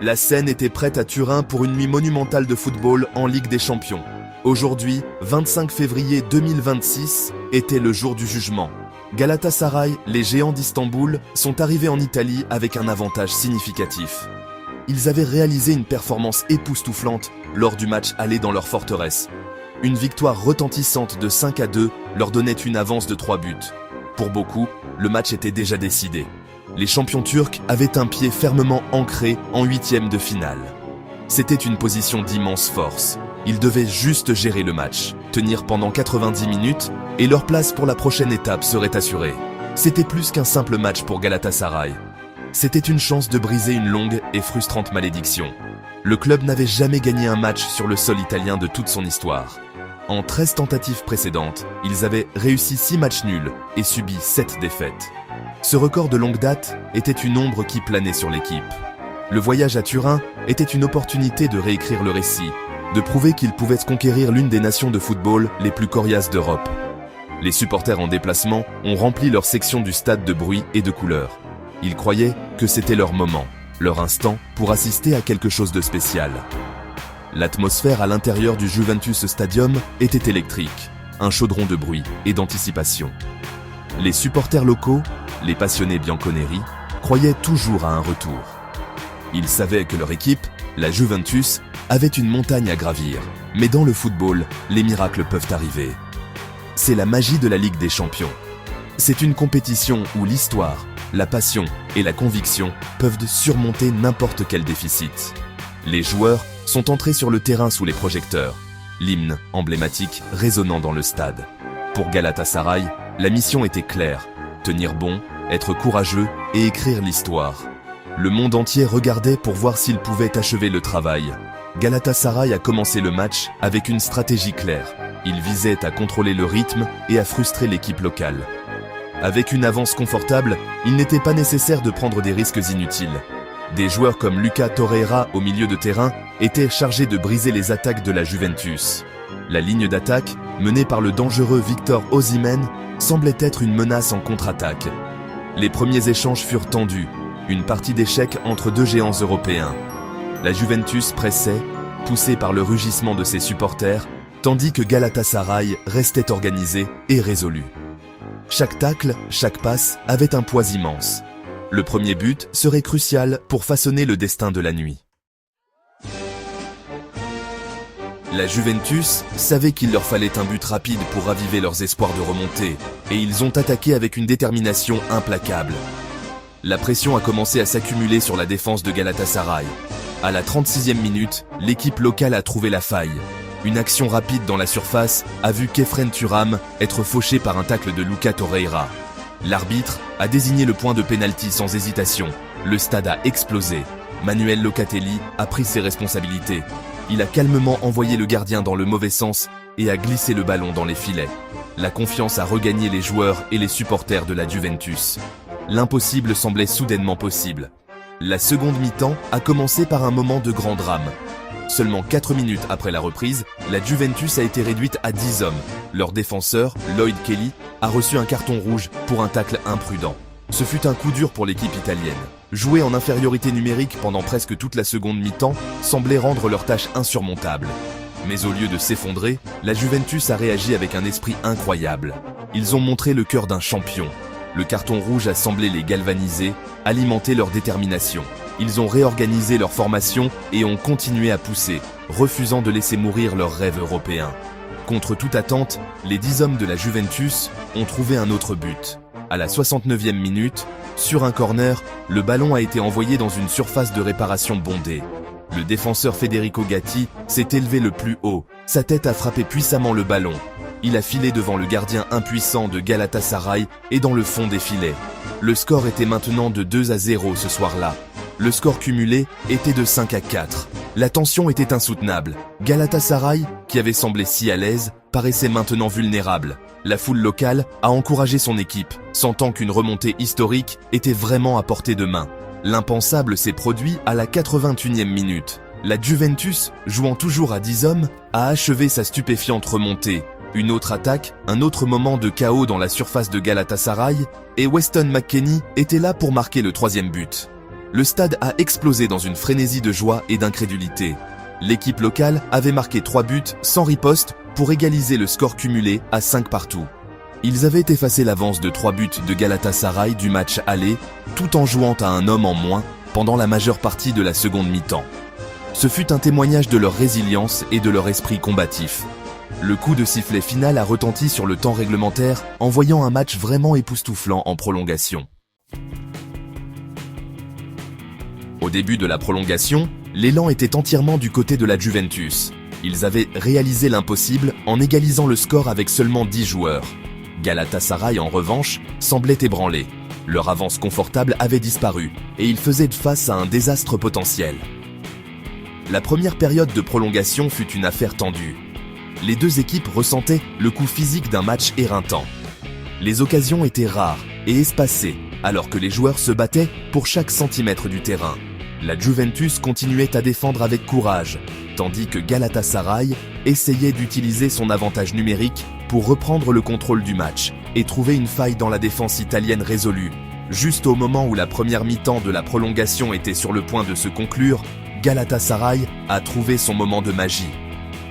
La scène était prête à Turin pour une nuit monumentale de football en Ligue des Champions. Aujourd'hui, 25 février 2026, était le jour du jugement. Galatasaray, les géants d'Istanbul, sont arrivés en Italie avec un avantage significatif. Ils avaient réalisé une performance époustouflante lors du match aller dans leur forteresse. Une victoire retentissante de 5-2 leur donnait une avance de 3 buts. Pour beaucoup, le match était déjà décidé. Les champions turcs avaient un pied fermement ancré en huitième de finale. C'était une position d'immense force. Ils devaient juste gérer le match, tenir pendant 90 minutes et leur place pour la prochaine étape serait assurée. C'était plus qu'un simple match pour Galatasaray. C'était une chance de briser une longue et frustrante malédiction. Le club n'avait jamais gagné un match sur le sol italien de toute son histoire. En 13 tentatives précédentes, ils avaient réussi 6 matchs nuls et subi 7 défaites. Ce record de longue date était une ombre qui planait sur l'équipe. Le voyage à Turin était une opportunité de réécrire le récit, de prouver qu'ils pouvaient conquérir l'une des nations de football les plus coriaces d'Europe. Les supporters en déplacement ont rempli leur section du stade de bruit et de couleurs. Ils croyaient que c'était leur moment, leur instant pour assister à quelque chose de spécial. L'atmosphère à l'intérieur du Juventus Stadium était électrique, un chaudron de bruit et d'anticipation. Les supporters locaux, les passionnés bianconeri, croyaient toujours à un retour. Ils savaient que leur équipe, la Juventus, avait une montagne à gravir. Mais dans le football, les miracles peuvent arriver. C'est la magie de la Ligue des Champions. C'est une compétition où l'histoire, la passion et la conviction peuvent surmonter n'importe quel déficit. Les joueurs sont entrés sur le terrain sous les projecteurs, l'hymne emblématique résonnant dans le stade. Pour Galatasaray, la mission était claire, tenir bon, être courageux et écrire l'histoire. Le monde entier regardait pour voir s'il pouvait achever le travail. Galatasaray a commencé le match avec une stratégie claire. Il visait à contrôler le rythme et à frustrer l'équipe locale. Avec une avance confortable, il n'était pas nécessaire de prendre des risques inutiles. Des joueurs comme Lucas Torreira au milieu de terrain étaient chargés de briser les attaques de la Juventus. La ligne d'attaque, menée par le dangereux Victor Osimhen, semblait être une menace en contre-attaque. Les premiers échanges furent tendus, une partie d'échecs entre deux géants européens. La Juventus pressait, poussée par le rugissement de ses supporters, tandis que Galatasaray restait organisé et résolu. Chaque tacle, chaque passe avait un poids immense. Le premier but serait crucial pour façonner le destin de la nuit. La Juventus savait qu'il leur fallait un but rapide pour raviver leurs espoirs de remontée, et ils ont attaqué avec une détermination implacable. La pression a commencé à s'accumuler sur la défense de Galatasaray. À la 36e minute, l'équipe locale a trouvé la faille. Une action rapide dans la surface a vu Khéphren Thuram être fauché par un tacle de Lucas Torreira. L'arbitre a désigné le point de pénalty sans hésitation. Le stade a explosé. Manuel Locatelli a pris ses responsabilités. Il a calmement envoyé le gardien dans le mauvais sens et a glissé le ballon dans les filets. La confiance a regagné les joueurs et les supporters de la Juventus. L'impossible semblait soudainement possible. La seconde mi-temps a commencé par un moment de grand drame. Seulement 4 minutes après la reprise, la Juventus a été réduite à 10 hommes. Leur défenseur, Lloyd Kelly, a reçu un carton rouge pour un tacle imprudent. Ce fut un coup dur pour l'équipe italienne. Jouer en infériorité numérique pendant presque toute la seconde mi-temps semblait rendre leur tâche insurmontable. Mais au lieu de s'effondrer, la Juventus a réagi avec un esprit incroyable. Ils ont montré le cœur d'un champion. Le carton rouge a semblé les galvaniser, alimenter leur détermination. Ils ont réorganisé leur formation et ont continué à pousser, refusant de laisser mourir leurs rêves européens. Contre toute attente, les 10 hommes de la Juventus ont trouvé un autre but. À la 69e minute, sur un corner, le ballon a été envoyé dans une surface de réparation bondée. Le défenseur Federico Gatti s'est élevé le plus haut. Sa tête a frappé puissamment le ballon. Il a filé devant le gardien impuissant de Galatasaray et dans le fond des filets. Le score était maintenant de 2-0 ce soir-là. Le score cumulé était de 5-4. La tension était insoutenable. Galatasaray, qui avait semblé si à l'aise, paraissait maintenant vulnérable. La foule locale a encouragé son équipe, sentant qu'une remontée historique était vraiment à portée de main. L'impensable s'est produit à la 81e minute. La Juventus, jouant toujours à 10 hommes, a achevé sa stupéfiante remontée. Une autre attaque, un autre moment de chaos dans la surface de Galatasaray, et Weston McKennie était là pour marquer le 3e but. Le stade a explosé dans une frénésie de joie et d'incrédulité. L'équipe locale avait marqué 3 buts sans riposte pour égaliser le score cumulé à 5 partout. Ils avaient effacé l'avance de 3 buts de Galatasaray du match aller, tout en jouant à un homme en moins pendant la majeure partie de la seconde mi-temps. Ce fut un témoignage de leur résilience et de leur esprit combatif. Le coup de sifflet final a retenti sur le temps réglementaire, envoyant un match vraiment époustouflant en prolongation. Au début de la prolongation, l'élan était entièrement du côté de la Juventus. Ils avaient réalisé l'impossible en égalisant le score avec seulement 10 joueurs. Galatasaray, en revanche, semblait ébranlé. Leur avance confortable avait disparu et ils faisaient face à un désastre potentiel. La première période de prolongation fut une affaire tendue. Les deux équipes ressentaient le coup physique d'un match éreintant. Les occasions étaient rares et espacées, alors que les joueurs se battaient pour chaque centimètre du terrain. La Juventus continuait à défendre avec courage, tandis que Galatasaray essayait d'utiliser son avantage numérique pour reprendre le contrôle du match et trouver une faille dans la défense italienne résolue. Juste au moment où la première mi-temps de la prolongation était sur le point de se conclure, Galatasaray a trouvé son moment de magie.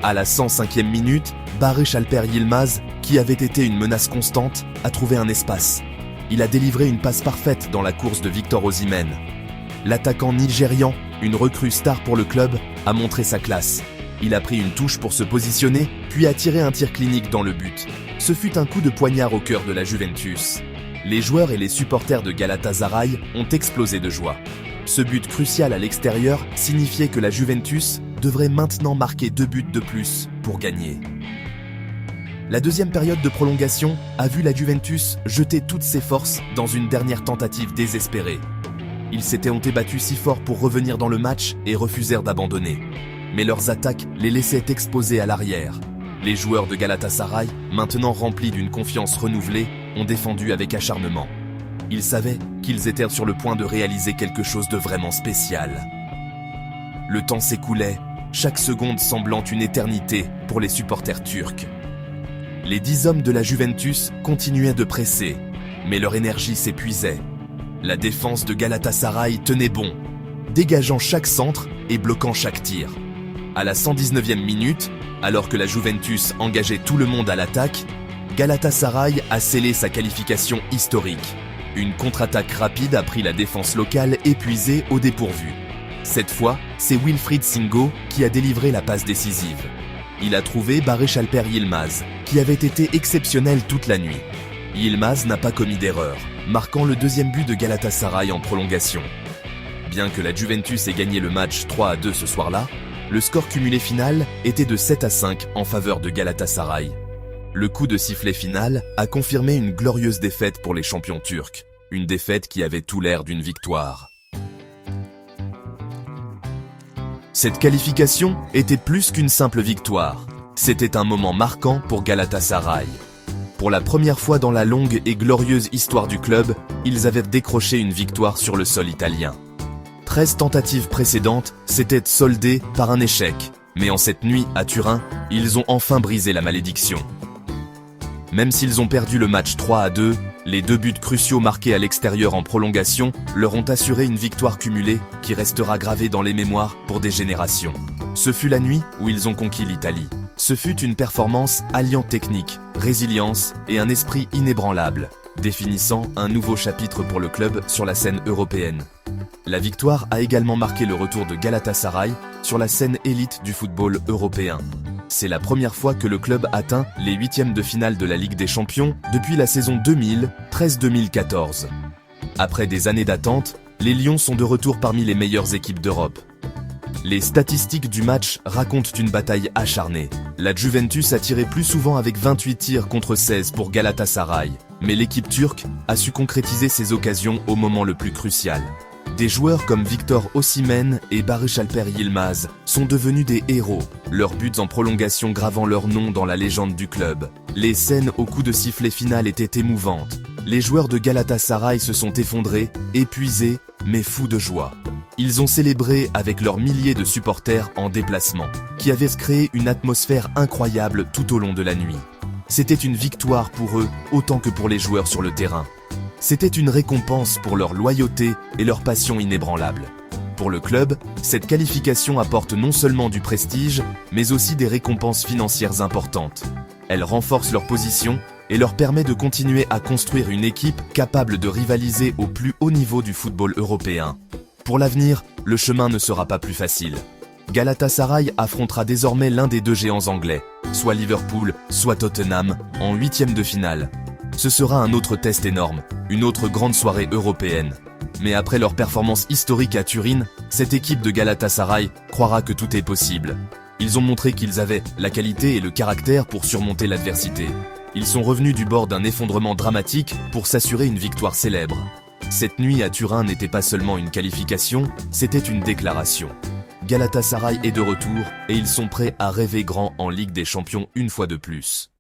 À la 105e minute, Barış Alper Yılmaz, qui avait été une menace constante, a trouvé un espace. Il a délivré une passe parfaite dans la course de Victor Osimhen. L'attaquant nigérian, une recrue star pour le club, a montré sa classe. Il a pris une touche pour se positionner, puis a tiré un tir clinique dans le but. Ce fut un coup de poignard au cœur de la Juventus. Les joueurs et les supporters de Galatasaray ont explosé de joie. Ce but crucial à l'extérieur signifiait que la Juventus devrait maintenant marquer 2 buts de plus pour gagner. La deuxième période de prolongation a vu la Juventus jeter toutes ses forces dans une dernière tentative désespérée. Ils s'étaient battus si fort pour revenir dans le match et refusèrent d'abandonner. Mais leurs attaques les laissaient exposés à l'arrière. Les joueurs de Galatasaray, maintenant remplis d'une confiance renouvelée, ont défendu avec acharnement. Ils savaient qu'ils étaient sur le point de réaliser quelque chose de vraiment spécial. Le temps s'écoulait, chaque seconde semblant une éternité pour les supporters turcs. Les 10 hommes de la Juventus continuaient de presser, mais leur énergie s'épuisait. La défense de Galatasaray tenait bon, dégageant chaque centre et bloquant chaque tir. À la 119e minute, alors que la Juventus engageait tout le monde à l'attaque, Galatasaray a scellé sa qualification historique. Une contre-attaque rapide a pris la défense locale épuisée au dépourvu. Cette fois, c'est Wilfried Singo qui a délivré la passe décisive. Il a trouvé Barış Alper Yılmaz, qui avait été exceptionnel toute la nuit. Yılmaz n'a pas commis d'erreur, marquant le deuxième but de Galatasaray en prolongation. Bien que la Juventus ait gagné le match 3-2 ce soir-là, le score cumulé final était de 7-5 en faveur de Galatasaray. Le coup de sifflet final a confirmé une glorieuse défaite pour les champions turcs, une défaite qui avait tout l'air d'une victoire. Cette qualification était plus qu'une simple victoire. C'était un moment marquant pour Galatasaray. Pour la première fois dans la longue et glorieuse histoire du club, ils avaient décroché une victoire sur le sol italien. 13 tentatives précédentes s'étaient soldées par un échec, mais en cette nuit à Turin, ils ont enfin brisé la malédiction. Même s'ils ont perdu le match 3-2, les 2 buts cruciaux marqués à l'extérieur en prolongation leur ont assuré une victoire cumulée qui restera gravée dans les mémoires pour des générations. Ce fut la nuit où ils ont conquis l'Italie. Ce fut une performance alliant technique, résilience et un esprit inébranlable, définissant un nouveau chapitre pour le club sur la scène européenne. La victoire a également marqué le retour de Galatasaray sur la scène élite du football européen. C'est la première fois que le club atteint les 8e de finale de la Ligue des Champions depuis la saison 2013-2014. Après des années d'attente, les Lions sont de retour parmi les meilleures équipes d'Europe. Les statistiques du match racontent une bataille acharnée. La Juventus a tiré plus souvent avec 28 tirs contre 16 pour Galatasaray, mais l'équipe turque a su concrétiser ses occasions au moment le plus crucial. Des joueurs comme Victor Osimhen et Barış Alper Yılmaz sont devenus des héros, leurs buts en prolongation gravant leur nom dans la légende du club. Les scènes au coup de sifflet final étaient émouvantes. Les joueurs de Galatasaray se sont effondrés, épuisés, mais fous de joie. Ils ont célébré avec leurs milliers de supporters en déplacement, qui avaient créé une atmosphère incroyable tout au long de la nuit. C'était une victoire pour eux, autant que pour les joueurs sur le terrain. C'était une récompense pour leur loyauté et leur passion inébranlable. Pour le club, cette qualification apporte non seulement du prestige, mais aussi des récompenses financières importantes. Elle renforce leur position et leur permet de continuer à construire une équipe capable de rivaliser au plus haut niveau du football européen. Pour l'avenir, le chemin ne sera pas plus facile. Galatasaray affrontera désormais l'un des deux géants anglais, soit Liverpool, soit Tottenham, en huitième de finale. Ce sera un autre test énorme, une autre grande soirée européenne. Mais après leur performance historique à Turin, cette équipe de Galatasaray croira que tout est possible. Ils ont montré qu'ils avaient la qualité et le caractère pour surmonter l'adversité. Ils sont revenus du bord d'un effondrement dramatique pour s'assurer une victoire célèbre. Cette nuit à Turin n'était pas seulement une qualification, c'était une déclaration. Galatasaray est de retour et ils sont prêts à rêver grand en Ligue des Champions une fois de plus.